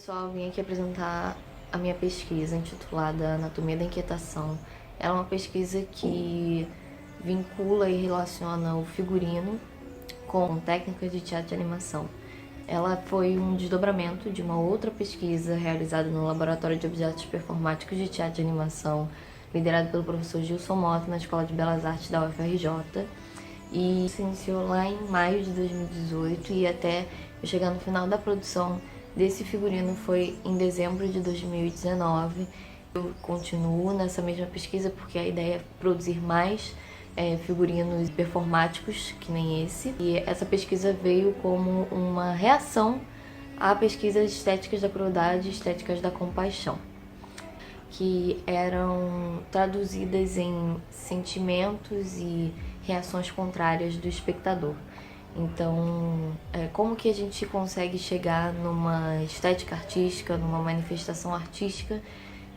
pessoal, vim aqui apresentar a minha pesquisa intitulada Anatomia da Inquietação. Ela é uma pesquisa que vincula e relaciona o figurino com técnicas de teatro de animação. Ela foi um desdobramento de uma outra pesquisa realizada no Laboratório de Objetos Performáticos de Teatro de Animação, liderado pelo professor Gilson Mota, na Escola de Belas Artes da UFRJ. E se iniciou lá em maio de 2018 e até eu chegar no final da produção desse figurino foi em dezembro de 2019. Eu continuo nessa mesma pesquisa porque a ideia é produzir mais figurinos performáticos que nem esse. E essa pesquisa veio como uma reação à pesquisa de estéticas da crueldade e estéticas da compaixão, que eram traduzidas em sentimentos e reações contrárias do espectador. Então, como que a gente consegue chegar numa estética artística, numa manifestação artística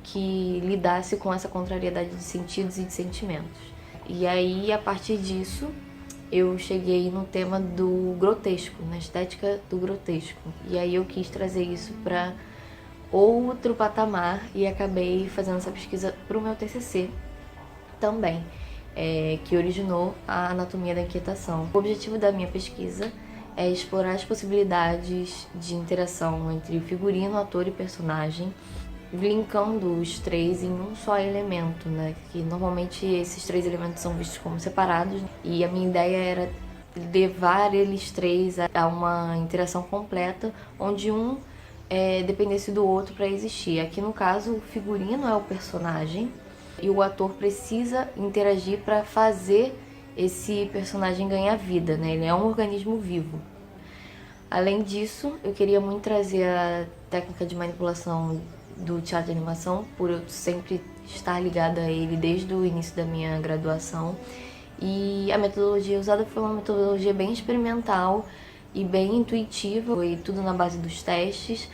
que lidasse com essa contrariedade de sentidos e de sentimentos? E aí, a partir disso, eu cheguei no tema do grotesco, na estética do grotesco. E aí eu quis trazer isso para outro patamar e acabei fazendo essa pesquisa para o meu TCC também, que originou a Anatomia da Inquietação. O objetivo da minha pesquisa é explorar as possibilidades de interação entre figurino, ator e personagem, linkando os três em um só elemento, né? Que normalmente esses três elementos são vistos como separados, e a minha ideia era levar eles três a uma interação completa, onde um dependesse do outro para existir. Aqui no caso, o figurino é o personagem e o ator precisa interagir para fazer esse personagem ganhar vida, né? Ele é um organismo vivo. Além disso, eu queria muito trazer a técnica de manipulação do teatro de animação, por eu sempre estar ligada a ele desde o início da minha graduação. E a metodologia usada foi uma metodologia bem experimental e bem intuitiva. Foi tudo na base dos testes,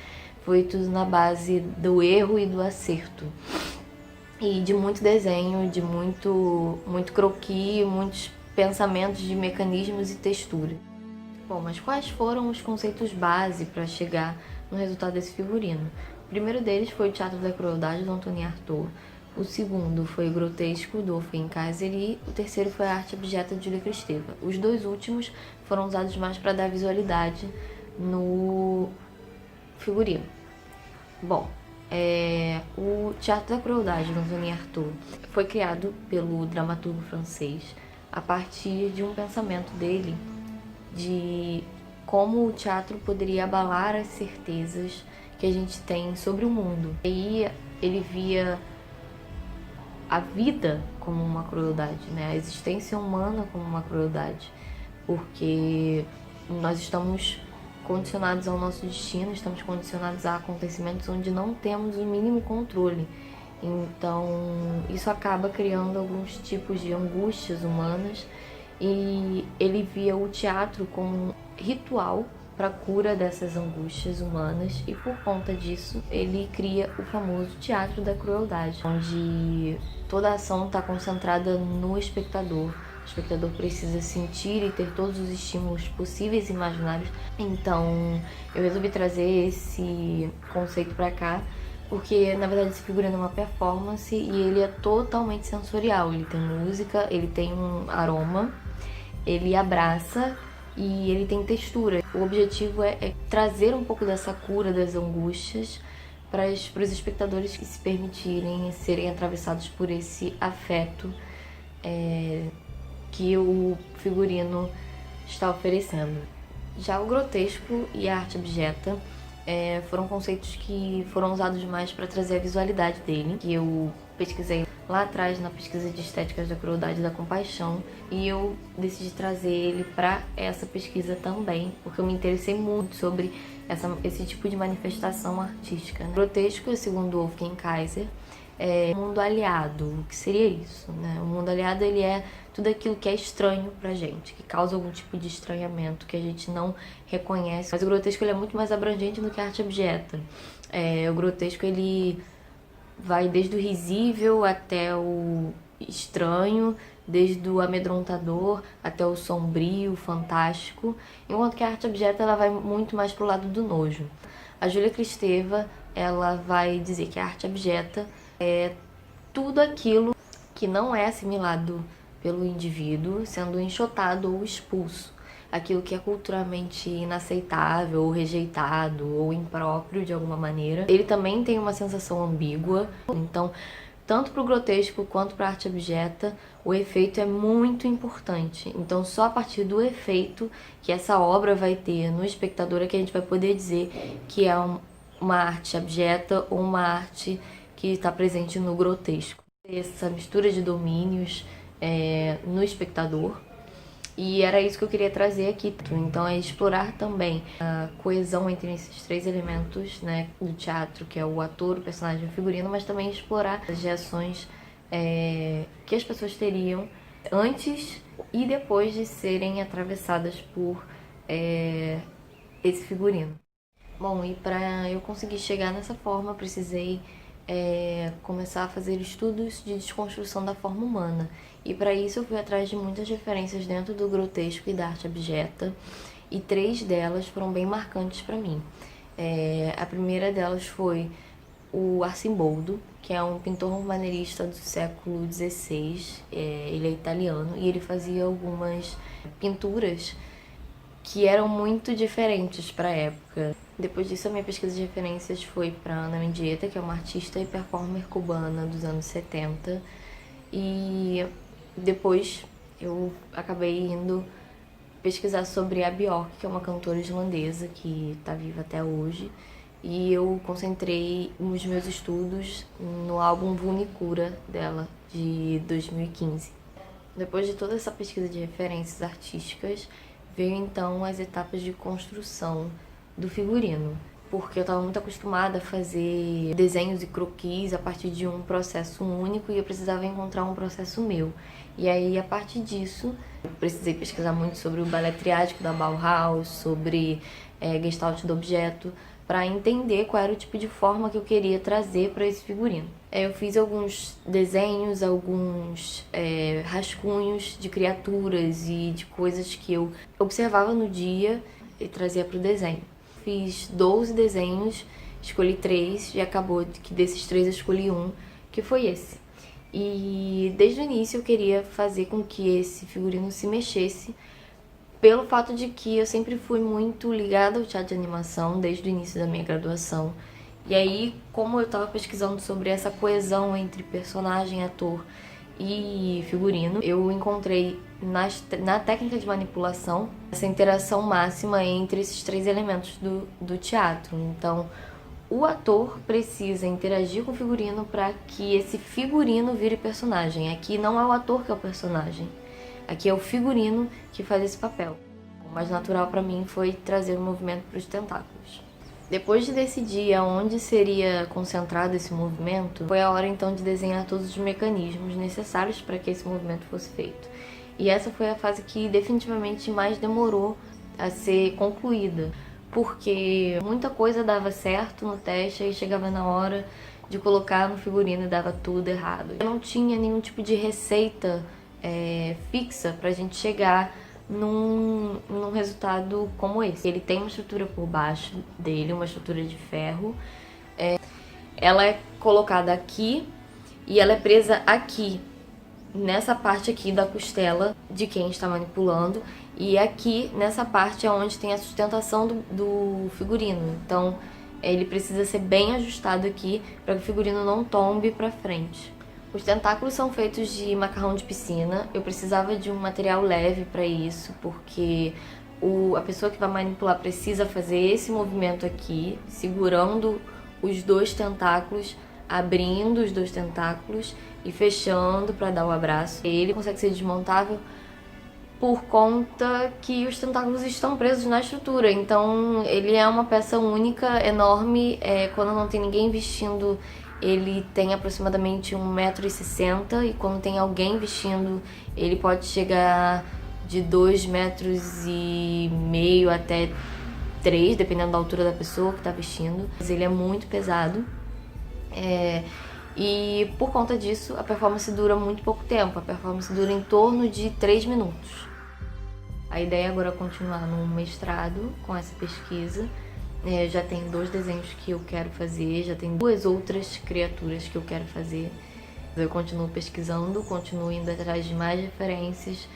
foi tudo na base do erro e do acerto. E de muito desenho, de muito croquis, muitos pensamentos de mecanismos e textura. Bom, mas quais foram os conceitos base para chegar no resultado desse figurino? O primeiro deles foi o Teatro da Crueldade, do Antonin Artaud. O segundo foi o Grotesco, do Wolfgang Kaiser. E o terceiro foi a Arte Abjeta, de Júlia Kristeva. Os dois últimos foram usados mais para dar visualidade no figurino. Bom, o Teatro da Crueldade, do Antonin Artaud, foi criado pelo dramaturgo francês a partir de um pensamento dele de como o teatro poderia abalar as certezas que a gente tem sobre o mundo. E aí ele via a vida como uma crueldade, né? A existência humana como uma crueldade, porque nós estamos condicionados ao nosso destino, estamos condicionados a acontecimentos onde não temos o mínimo controle. Então, isso acaba criando alguns tipos de angústias humanas, e ele via o teatro como um ritual para a cura dessas angústias humanas, e por conta disso ele cria o famoso Teatro da Crueldade, onde toda a ação está concentrada no espectador. O espectador precisa sentir e ter todos os estímulos possíveis e imaginários. Então eu resolvi trazer esse conceito para cá, porque na verdade esse figurino é uma performance e ele é totalmente sensorial. Ele tem música, ele tem um aroma, ele abraça e ele tem textura. O objetivo é trazer um pouco dessa cura das angústias para os espectadores que se permitirem serem atravessados por esse afeto que o figurino está oferecendo. Já o grotesco e a arte abjeta foram conceitos que foram usados mais para trazer a visualidade dele, que eu pesquisei lá atrás na pesquisa de estéticas da crueldade e da compaixão, e eu decidi trazer ele para essa pesquisa também, porque eu me interessei muito sobre esse tipo de manifestação artística, né? O grotesco, segundo Wolfgang Kaiser, é o mundo aliado. O que seria isso, né? O mundo aliado, ele é tudo aquilo que é estranho pra gente, que causa algum tipo de estranhamento, que a gente não reconhece. Mas o grotesco, ele é muito mais abrangente do que a arte abjeta. O grotesco, ele vai desde o risível até o estranho, desde o amedrontador até o sombrio, fantástico, enquanto que a arte abjeta ela vai muito mais pro lado do nojo. A Júlia Kristeva, ela vai dizer que a arte abjeta é tudo aquilo que não é assimilado pelo indivíduo, sendo enxotado ou expulso. Aquilo que é culturalmente inaceitável, ou rejeitado, ou impróprio de alguma maneira. Ele também tem uma sensação ambígua, então, tanto para o grotesco quanto para a arte abjeta, o efeito é muito importante. Então, só a partir do efeito que essa obra vai ter no espectador é que a gente vai poder dizer que é uma arte abjeta ou uma arte que está presente no grotesco. Essa mistura de domínios no espectador. E era isso que eu queria trazer aqui. Então é explorar também a coesão entre esses três elementos, né, do teatro, que é o ator, o personagem e o figurino, mas também explorar as reações que as pessoas teriam antes e depois de serem atravessadas por esse figurino. Bom, e para eu conseguir chegar nessa forma, eu precisei começar a fazer estudos de desconstrução da forma humana. E para isso eu fui atrás de muitas referências dentro do grotesco e da arte abjeta, e 3 delas foram bem marcantes para mim. A primeira delas foi o Arcimboldo, que é um pintor maneirista do século XVI, ele é italiano, e ele fazia algumas pinturas que eram muito diferentes para a época. Depois disso, a minha pesquisa de referências foi para Ana Mendieta, que é uma artista e performer cubana dos anos 70. E depois eu acabei indo pesquisar sobre a Björk, que é uma cantora islandesa que está viva até hoje. E eu concentrei os meus estudos no álbum Vunicura dela, de 2015. Depois de toda essa pesquisa de referências artísticas, veio então as etapas de construção do figurino, porque eu estava muito acostumada a fazer desenhos e croquis a partir de um processo único e eu precisava encontrar um processo meu. E aí, a partir disso, eu precisei pesquisar muito sobre o balé triádico da Bauhaus, sobre Gestalt do objeto, para entender qual era o tipo de forma que eu queria trazer para esse figurino. Eu fiz alguns desenhos, alguns rascunhos de criaturas e de coisas que eu observava no dia e trazia para o desenho. Fiz 12 desenhos, escolhi 3 e acabou que desses 3 eu escolhi um, que foi esse. E desde o início eu queria fazer com que esse figurino se mexesse, pelo fato de que eu sempre fui muito ligada ao teatro de animação desde o início da minha graduação. E aí, como eu estava pesquisando sobre essa coesão entre personagem, ator e figurino, eu encontrei na técnica de manipulação essa interação máxima entre esses 3 elementos do teatro. Então, o ator precisa interagir com o figurino para que esse figurino vire personagem. Aqui não é o ator que é o personagem, aqui é o figurino que faz esse papel. O mais natural para mim foi trazer o movimento para os tentáculos. Depois de decidir aonde seria concentrado esse movimento, foi a hora então de desenhar todos os mecanismos necessários para que esse movimento fosse feito. E essa foi a fase que definitivamente mais demorou a ser concluída, porque muita coisa dava certo no teste e chegava na hora de colocar no figurino e dava tudo errado. Eu não tinha nenhum tipo de receita fixa pra gente chegar num resultado como esse. Ele tem uma estrutura por baixo dele, uma estrutura de ferro. Ela é colocada aqui e ela é presa aqui, nessa parte aqui da costela de quem está manipulando, e aqui nessa parte é onde tem a sustentação do figurino. Então ele precisa ser bem ajustado aqui para que o figurino não tombe para frente. Os tentáculos são feitos de macarrão de piscina. Eu precisava de um material leve para isso, porque a pessoa que vai manipular precisa fazer esse movimento aqui, segurando os 2 tentáculos, abrindo os 2 tentáculos e fechando para dar o abraço. Ele consegue ser desmontável por conta que os tentáculos estão presos na estrutura. Então ele é uma peça única, enorme. Quando não tem ninguém vestindo, ele tem aproximadamente 1,60 m, e quando tem alguém vestindo, ele pode chegar de 2,5 m até 3, dependendo da altura da pessoa que está vestindo. Mas ele é muito pesado. E por conta disso, a performance dura muito pouco tempo. A performance dura em torno de 3 minutos. A ideia agora é continuar no mestrado com essa pesquisa. Já tem 2 desenhos que eu quero fazer, já tem 2 outras criaturas que eu quero fazer. Eu continuo pesquisando, continuo indo atrás de mais referências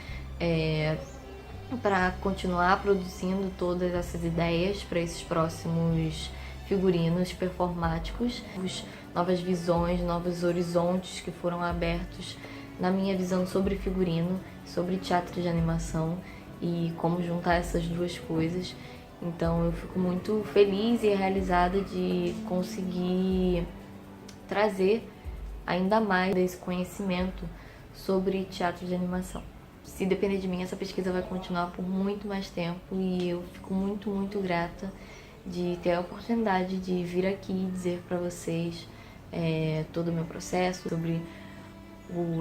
para continuar produzindo todas essas ideias para esses próximos figurinos performáticos, novas visões, novos horizontes que foram abertos na minha visão sobre figurino, sobre teatro de animação e como juntar essas duas coisas. Então eu fico muito feliz e realizada de conseguir trazer ainda mais desse conhecimento sobre teatro de animação. Se depender de mim, essa pesquisa vai continuar por muito mais tempo e eu fico muito, muito grata de ter a oportunidade de vir aqui e dizer para vocês todo o meu processo, sobre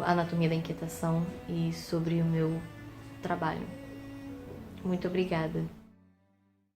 a anatomia da inquietação e sobre o meu trabalho. Muito obrigada.